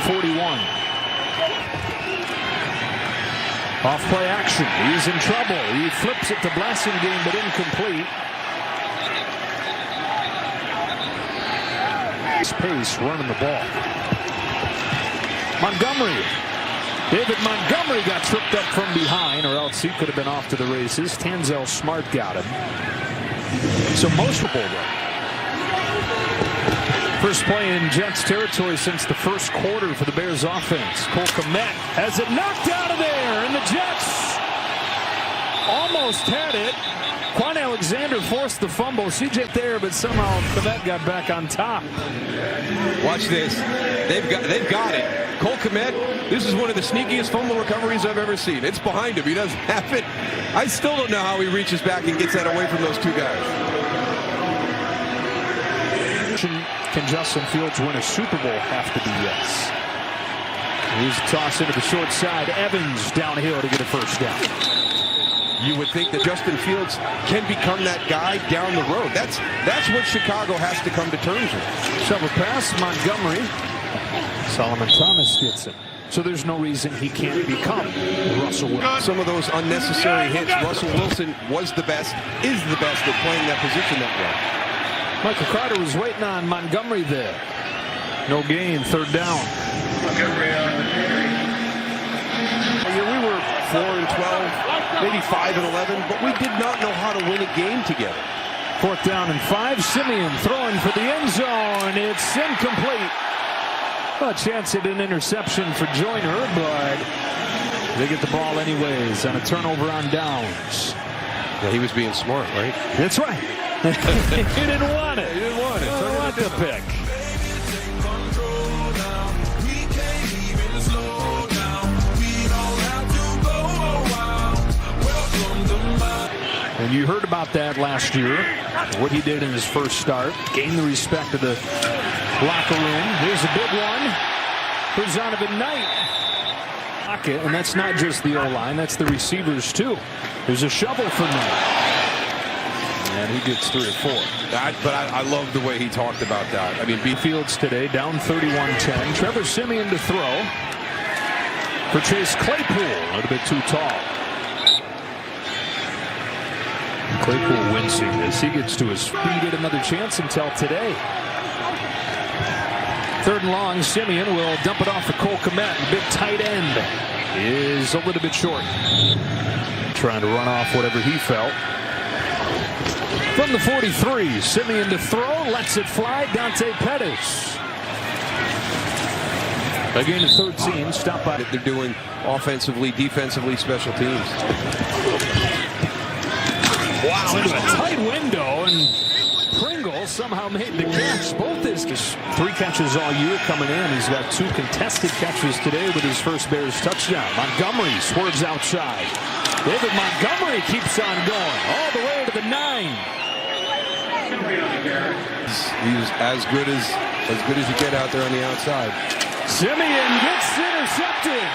41. Off play action. He's in trouble. He flips it to Blasingame, but incomplete. Pace running the ball. Montgomery. David Montgomery got tripped up from behind, or else he could have been off to the races. Tanzel Smart got him. So most of the ball. First play in Jets territory since the first quarter for the Bears offense. Cole Kmet has it knocked out of there, and the Jets almost had it. Quan Alexander forced the fumble. CJ there, but somehow Kmet got back on top. Watch this. They've got it. Cole Kmet, this is one of the sneakiest fumble recoveries I've ever seen. It's behind him. He doesn't have it. I still don't know how he reaches back and gets that away from those two guys. Can Justin Fields win a Super Bowl? Have to be yes. Here's a toss into the short side. Evans downhill to get a first down. You would think that Justin Fields can become that guy down the road. That's what Chicago has to come to terms with. Shovel pass, Montgomery. Solomon Thomas gets it. So there's no reason he can't become Russell Wilson. Some of those unnecessary hits. Russell Wilson was the best, is the best at playing that position that way. Michael Carter was waiting on Montgomery there. No gain, third down. We were 4-12, maybe 5-11, but we did not know how to win a game together. Fourth down and 5. Simeon throwing for the end zone. It's incomplete. A chance at an interception for Joyner, but they get the ball anyways on a turnover on downs. Yeah, he was being smart, right? That's right. He didn't want it. He didn't want it. He didn't want the pick. And you heard about that last year, what he did in his first start, gained the respect of the locker room. Here's a big one for Zonovan Knight. And that's not just the O-line, that's the receivers too. There's a shovel for Knight. And he gets 3 or 4. But I love the way he talked about that. I mean, B Fields today down 31-10. Trevor Simeon to throw for Chase Claypool. A little bit too tall. Claypool wincing as he gets to his feet. Get another chance until today. Third and long. Simeon will dump it off for Cole Kmet. The big tight end is a little bit short. Trying to run off whatever he felt. From the 43, Simeon to throw, lets it fly. Dante Pettis. Again, a 13, stop by. They're doing offensively, defensively, special teams. Wow, into a tight window, and Pringle somehow made the catch. Both his 3 catches all year coming in. He's got 2 contested catches today with his first Bears touchdown. Montgomery swerves outside. David Montgomery keeps on going all the way to the 9. He's as good as you get out there on the outside. Simeon gets intercepted.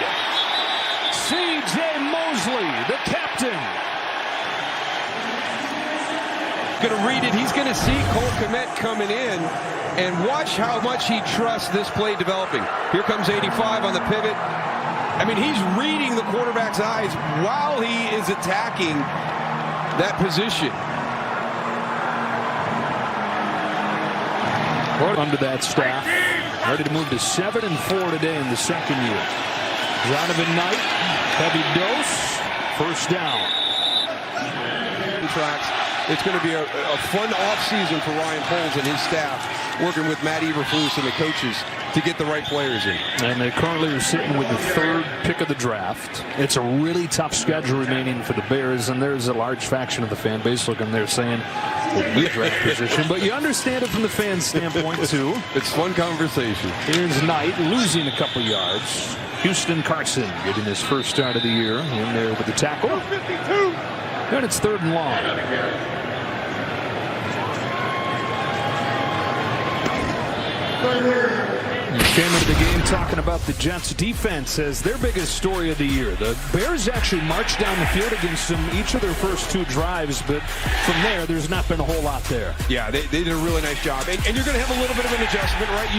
C.J. Mosley, the captain. Going to read it. He's going to see Cole Kmet coming in, and watch how much he trusts this play developing. Here comes 85 on the pivot. I mean, he's reading the quarterback's eyes while he is attacking that position. Under that staff, ready to move to 7-4 today in the second year. Zonovan Knight, heavy dose, first down. It's going to be a fun offseason for Ryan Poles and his staff, working with Matt Eberflus and the coaches to get the right players in. And they currently are sitting with the 3rd pick of the draft. It's a really tough schedule remaining for the Bears, and there's a large faction of the fan base looking there saying, well, we draft position. But you understand it from the fan standpoint, too. It's fun conversation. Here's Knight losing a couple yards. Houston Carson getting his first start of the year in there with the tackle. And it's 3rd and long. Came into the game talking about the Jets' defense as their biggest story of the year. The Bears actually marched down the field against them each of their first 2 drives, but from there's not been a whole lot there. Yeah, they did a really nice job. And you're going to have a little bit of an adjustment, right?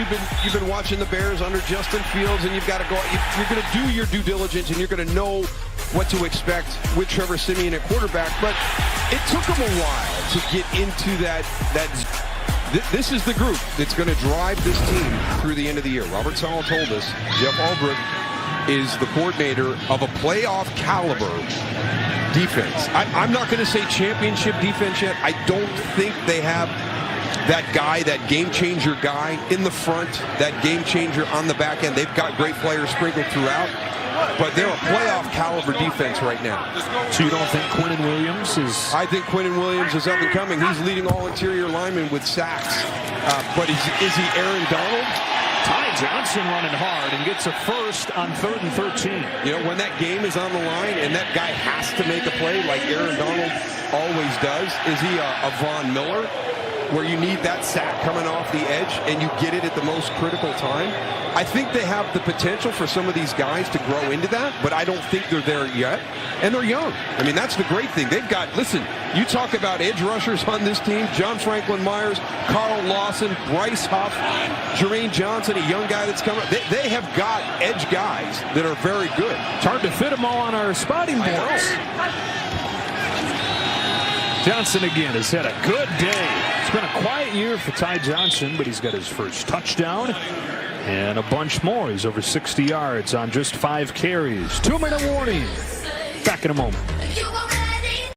You've been watching the Bears under Justin Fields, and you've got to go. You're going to do your due diligence, and you're going to know what to expect with Trevor Siemian at quarterback. But it took them a while to get into that. This is the group that's going to drive this team through the end of the year. Robert Saleh told us Jeff Ulbrich is the coordinator of a playoff caliber defense. I'm not going to say championship defense yet. I don't think they have that guy, that game changer guy in the front, that game changer on the back end. They've got great players sprinkled throughout, but they're a playoff caliber defense right now. So you don't think Quinnen Williams is? I think Quinnen Williams is up and coming. He's leading all interior linemen with sacks. But is he Aaron Donald? Ty Johnson running hard and gets a first on 3rd and 13. You know, when that game is on the line and that guy has to make a play like Aaron Donald always does, is he a Von Miller, where you need that sack coming off the edge and you get it at the most critical time? I think they have the potential for some of these guys to grow into that, but I don't think they're there yet. And they're young. I mean, that's the great thing. They've got, listen, you talk about edge rushers on this team, John Franklin Myers, Carl Lawson, Bryce Huff, Jermaine Johnson, a young guy that's coming. They have got edge guys that are very good. It's hard to fit them all on our spotting boards. Johnson again has had a good day. It's been a quiet year for Ty Johnson, but he's got his first touchdown and a bunch more. He's over 60 yards on just 5 carries. 2-minute warning. Back in a moment.